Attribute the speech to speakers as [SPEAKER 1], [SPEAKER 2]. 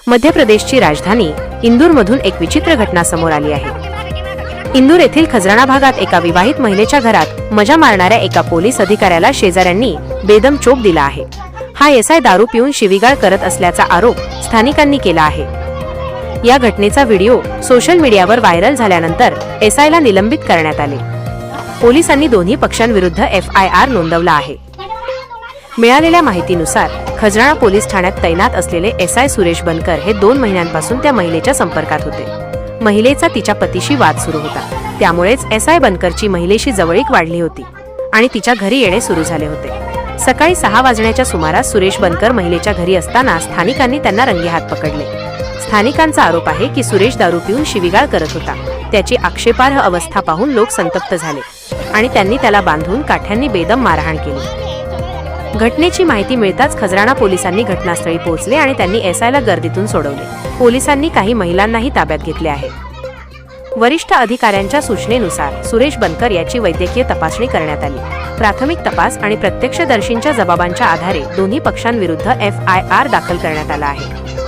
[SPEAKER 1] मध्य प्रदेशची राजधानी इंदूरमधून एक विचित्र घटना समोर आली आहे। इंदूर येथील खजराणा भागात एका विवाहित महिलेच्या घरात मजा मारणाऱ्या एका पोलीस अधिकाऱ्याला शेजाऱ्यांनी बेदम चोप दिला आहे। हा एसआय दारू पिऊन शिवीगाळ करत असल्याचा आरोप स्थानिकांनी केला आहे। या घटनेचा व्हिडिओ सोशल मीडियावर व्हायरल झाल्यानंतर एसआयला निलंबित करण्यात आले। पोलिसांनी दोन्ही पक्षांविरुद्ध FIR नोंदवला आहे। मिळालेल्या माहितीनुसार खजराणा पोलीस ठाण्यात तैनात असलेले एसआय सुरेश बनकर हे 2 महिन्यांपासून त्या महिलेच्या संपर्कात होते। महिलेचा तिच्या पतीशी वाद सुरू होता, त्यामुळेच एसआय बनकरची महिलेशी जवळीक वाढली होती आणि तिच्या घरी येणे सुरू झाले होते। सकाळी 6 वाजण्याच्या सुमारास सुरेश बनकर महिलेच्या घरी असताना स्थानिकांनी त्यांना रंगेहात पकडले। स्थानिकांचा आरोप आहे की सुरेश दारू पिऊन शिवीगाळ करत होता। त्याची आक्षेपार्ह अवस्था पाहून लोक संतप्त झाले आणि त्यांनी त्याला बांधून काठ्यांनी बेदम मारहाण केली। घटनेची माहिती मिळताच खजराणा पोलिसांनी घटनास्थळी पोहोचले आणि त्यांनी एसआयला गर्दीतून सोडवले। पोलिसांनी काही महिलांनाही ताब्यात घेतले आहे। वरिष्ठ अधिकाऱ्यांच्या सूचनेनुसार सुरेश बनकर याची वैद्यकीय तपासणी करण्यात आली। प्राथमिक तपास आणि प्रत्यक्षदर्शींच्या जबाबांच्या आधारे दोन्ही पक्षांविरुद्ध FIR दाखल करण्यात आला आहे।